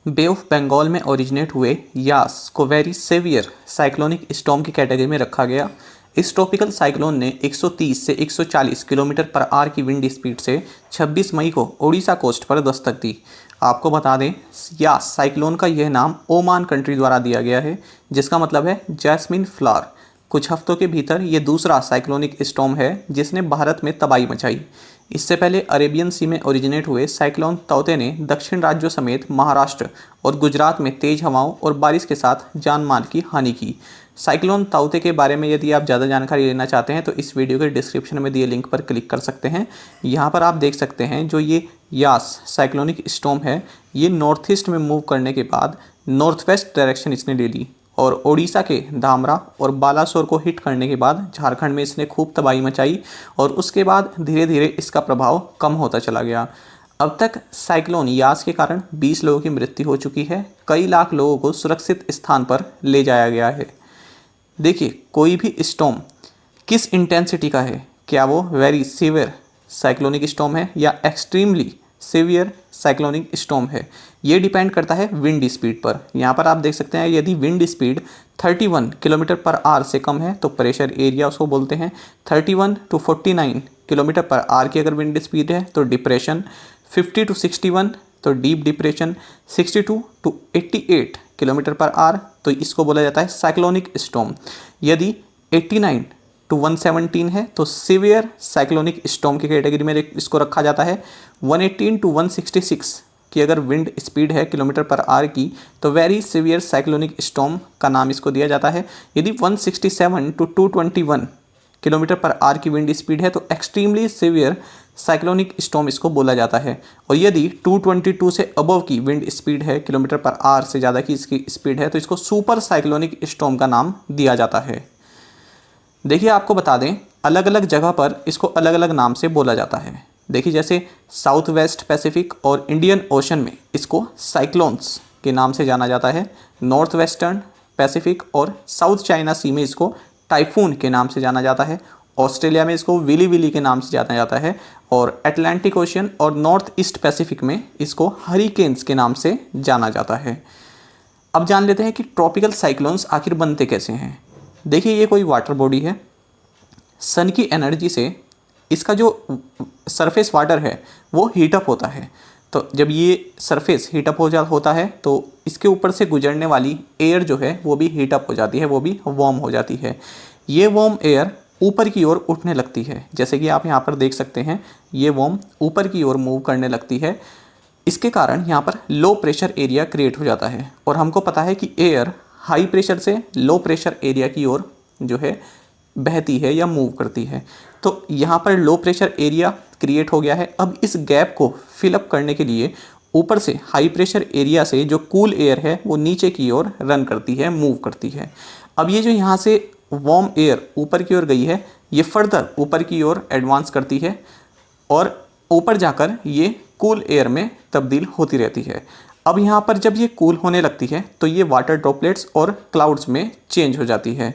बे of Bengal में originate हुए यास को वेरी सेवियर साइक्लोनिक स्टॉर्म की कैटेगरी में रखा गया। इस ट्रॉपिकल साइक्लोन ने 130 से 140 किलोमीटर पर आवर की विंड स्पीड से 26 मई को ओडिशा कोस्ट पर दस्तक दी। आपको बता दें, यास साइक्लोन का यह नाम ओमान कंट्री द्वारा दिया गया है, जिसका मतलब है जैस्मिन फ्लावर। कुछ हफ्तों के भीतर ये दूसरा साइक्लोनिक स्टॉर्म है जिसने भारत में तबाही मचाई। इससे पहले अरेबियन सी में ओरिजिनेट हुए साइक्लोन तौते ने दक्षिण राज्यों समेत महाराष्ट्र और गुजरात में तेज हवाओं और बारिश के साथ जान माल की हानि की। साइक्लोन ताउते के बारे में यदि आप ज़्यादा जानकारी लेना चाहते हैं तो इस वीडियो के डिस्क्रिप्शन में दिए लिंक पर क्लिक कर सकते हैं। यहाँ पर आप देख सकते हैं जो ये यास साइक्लोनिक स्टॉर्म है, ये नॉर्थ ईस्ट में मूव करने के बाद नॉर्थ वेस्ट डायरेक्शन इसने ले ली और ओडिशा के धामरा और बालासोर को हिट करने के बाद झारखंड में इसने खूब तबाही मचाई और उसके बाद धीरे धीरे इसका प्रभाव कम होता चला गया। अब तक साइक्लोन यास के कारण 20 लोगों की मृत्यु हो चुकी है। कई लाख लोगों को सुरक्षित स्थान पर ले जाया गया है। देखिए, कोई भी स्टॉर्म किस इंटेंसिटी का है, क्या वो वेरी सीवियर साइक्लोनिक स्टॉर्म है या एक्सट्रीमली सीवियर साइक्लोनिक स्टॉर्म है, ये डिपेंड करता है विंड स्पीड पर। यहाँ पर आप देख सकते हैं, यदि wind speed 31 kilometre per our से कम है तो प्रेशर एरिया उसको बोलते हैं। 31 टू 49 किलोमीटर पर आवर की अगर विंड स्पीड है तो डिप्रेशन, 50 टू 61 तो deep depression, 62 to 88 kilometre per hour तो इसको बोला जाता है साइक्लोनिक स्टॉर्म। यदि 89 टू 117 है तो सीवियर साइक्लोनिक स्टॉर्म की कैटेगरी में इसको रखा जाता है। 118 टू 166 की अगर विंड स्पीड है किलोमीटर पर आवर की तो वेरी सीवियर साइक्लोनिक स्टॉर्म का नाम इसको दिया जाता है। यदि 167 टू 221 किलोमीटर पर आवर की विंड स्पीड है तो एक्सट्रीमली सीवियर साइक्लोनिक स्टॉर्म इसको बोला जाता है। और यदि 222 से अबव की विंड स्पीड है, किलोमीटर पर आवर से ज़्यादा की इसकी स्पीड है, तो इसको सुपर साइक्लोनिक स्टॉर्म का नाम दिया जाता है। देखिए, आपको बता दें, अलग अलग जगह पर इसको अलग अलग नाम से बोला जाता है। देखिए, जैसे साउथ वेस्ट पैसिफिक और इंडियन ओशन में इसको साइक्लोन्स के नाम से जाना जाता है। नॉर्थ वेस्टर्न पैसिफिक और साउथ चाइना सी में इसको टाइफून के नाम से जाना जाता है। ऑस्ट्रेलिया में इसको विली विली के नाम से जाना जाता है और अटलांटिक ओशियन और नॉर्थ ईस्ट पैसिफिक में इसको हरिकेन्स के नाम से जाना जाता है। अब जान लेते हैं कि ट्रॉपिकल साइक्लोन्स आखिर बनते कैसे हैं। देखिए, ये कोई वाटर बॉडी है। सन की एनर्जी से इसका जो सरफेस वाटर है वो हीटअप होता है। तो जब ये सरफेस हीटअप होता है तो इसके ऊपर से गुजरने वाली एयर जो है वो भी हीटअप हो जाती है, वो भी वार्म हो जाती है। ये वार्म एयर ऊपर की ओर उठने लगती है, जैसे कि आप यहाँ पर देख सकते हैं, ये वार्म ऊपर की ओर मूव करने लगती है। इसके कारण यहाँ पर लो प्रेशर एरिया क्रिएट हो जाता है और हमको पता है कि एयर हाई प्रेशर से लो प्रेशर एरिया की ओर जो है बहती है या मूव करती है। तो यहाँ पर लो प्रेशर एरिया क्रिएट हो गया है। अब इस गैप को फिलअप करने के लिए ऊपर से हाई प्रेशर एरिया से जो कूल एयर है वो नीचे की ओर रन करती है, मूव करती है। अब ये जो यहाँ से वार्म एयर ऊपर की ओर गई है, ये फर्दर ऊपर की ओर एडवांस करती है और ऊपर जाकर ये कूल एयर में तब्दील होती रहती है। अब यहाँ पर जब ये कूल होने लगती है तो ये वाटर ड्रॉपलेट्स और क्लाउड्स में चेंज हो जाती है।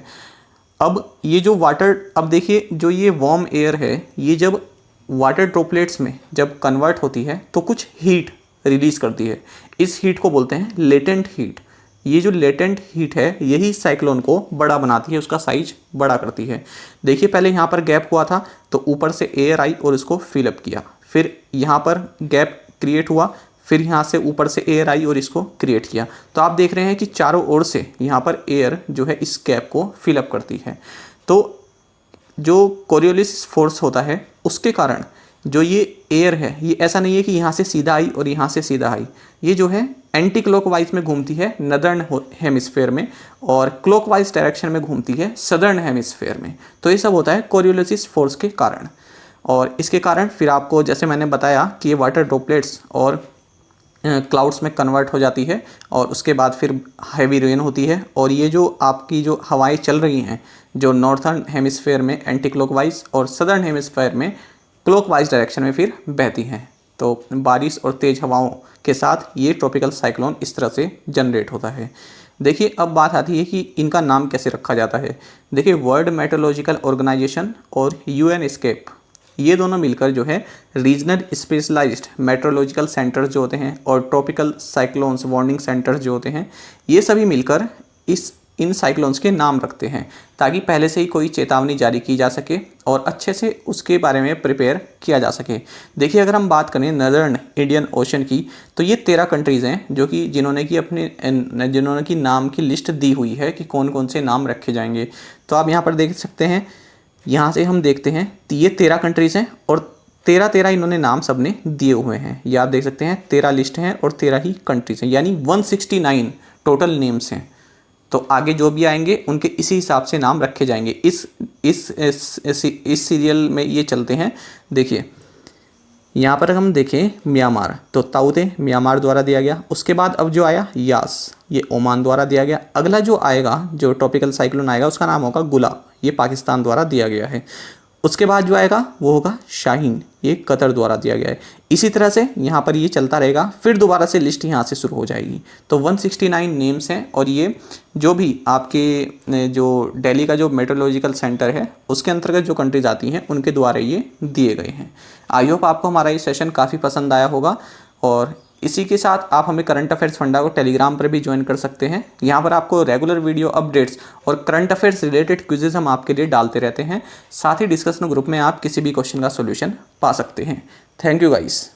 अब ये जो वाटर, अब देखिए, जो ये वार्म एयर है ये जब वाटर ड्रॉपलेट्स में जब कन्वर्ट होती है तो कुछ हीट रिलीज़ करती है। इस हीट को बोलते हैं लेटेंट हीट। ये जो लेटेंट हीट है यही साइक्लोन को बड़ा बनाती है, उसका साइज बड़ा करती है। देखिए, पहले यहाँ पर गैप हुआ था तो ऊपर से एयर आई और इसको फिलअप किया, फिर यहाँ पर गैप क्रिएट हुआ, फिर यहाँ से ऊपर से एयर आई और इसको क्रिएट किया। तो आप देख रहे हैं कि चारों ओर से यहाँ पर एयर जो है इस गैप को फिलअप करती है। तो जो कोरियोलिस फोर्स होता है उसके कारण जो ये एयर है ये ऐसा नहीं है कि यहाँ से सीधा आई और यहाँ से सीधा आई, ये जो है एंटी क्लॉकवाइज में घूमती है नदर्न हेमिस्फेयर में और क्लॉकवाइज डायरेक्शन में घूमती है सदर्न हेमिस्फेयर में। तो ये सब होता है कोरियोलिस फोर्स के कारण। और इसके कारण फिर आपको, जैसे मैंने बताया, कि ये वाटर ड्रॉपलेट्स और क्लाउड्स में कन्वर्ट हो जाती है और उसके बाद फिर हैवी रेन होती है। और ये जो आपकी जो हवाएं चल रही हैं जो नॉर्थर्न हेमिस्फेयर में एंटी क्लॉकवाइज और सदर्न हेमिस्फेयर में क्लॉकवाइज डायरेक्शन में फिर बहती हैं। तो बारिश और तेज़ हवाओं के साथ ये ट्रॉपिकल साइक्लोन इस तरह से जनरेट होता है। देखिए, अब बात आती है कि इनका नाम कैसे रखा जाता है। देखिए, वर्ल्ड मेट्रोलॉजिकल ऑर्गेनाइजेशन और यूएन एस्केप, ये दोनों मिलकर जो है रीजनल स्पेशलाइज्ड मेट्रोलॉजिकल सेंटर्स जो होते हैं और ट्रॉपिकल साइक्लोन्स वार्निंग सेंटर्स जो होते हैं, ये सभी मिलकर इन साइक्लोन्स के नाम रखते हैं ताकि पहले से ही कोई चेतावनी जारी की जा सके और अच्छे से उसके बारे में प्रिपेयर किया जा सके। देखिए, अगर हम बात करें नदर्न इंडियन ओशन की, तो ये 13 कंट्रीज़ हैं जो कि जिन्होंने की नाम की लिस्ट दी हुई है कि कौन कौन से नाम रखे जाएंगे। तो आप यहाँ पर देख सकते हैं, यहाँ से हम देखते हैं ये 13 कंट्रीज़ हैं और 13 इन्होंने नाम सबने दिए हुए हैं। ये आप देख सकते हैं 13 लिस्ट हैं और 13 ही कंट्रीज़ हैं, यानी 169 टोटल नेम्स हैं। तो आगे जो भी आएंगे उनके इसी हिसाब से नाम रखे जाएंगे। इस सीरियल में ये चलते हैं। देखिए, यहाँ पर हम देखें म्यांमार, तो ताउते म्यांमार द्वारा दिया गया। उसके बाद अब जो आया यास, ये ओमान द्वारा दिया गया। अगला जो आएगा, जो ट्रॉपिकल साइक्लोन आएगा, उसका नाम होगा गुला, ये पाकिस्तान द्वारा दिया गया है। उसके बाद जो आएगा वो होगा शाहीन, ये कतर द्वारा दिया गया है। इसी तरह से यहाँ पर ये चलता रहेगा, फिर दोबारा से लिस्ट यहाँ से शुरू हो जाएगी। तो 169 नेम्स हैं और ये जो भी आपके जो दिल्ली का जो मेट्रोलॉजिकल सेंटर है उसके अंतर्गत जो कंट्रीज आती हैं उनके द्वारा ये दिए गए हैं। आई होप आपको हमारा ये सेशन काफ़ी पसंद आया होगा और इसी के साथ आप हमें करंट अफेयर्स फंडा को टेलीग्राम पर भी ज्वाइन कर सकते हैं। यहाँ पर आपको रेगुलर वीडियो अपडेट्स और करंट अफेयर्स रिलेटेड क्विजेज हम आपके लिए डालते रहते हैं। साथ ही डिस्कशन ग्रुप में आप किसी भी क्वेश्चन का सोल्यूशन पा सकते हैं। Thank you guys.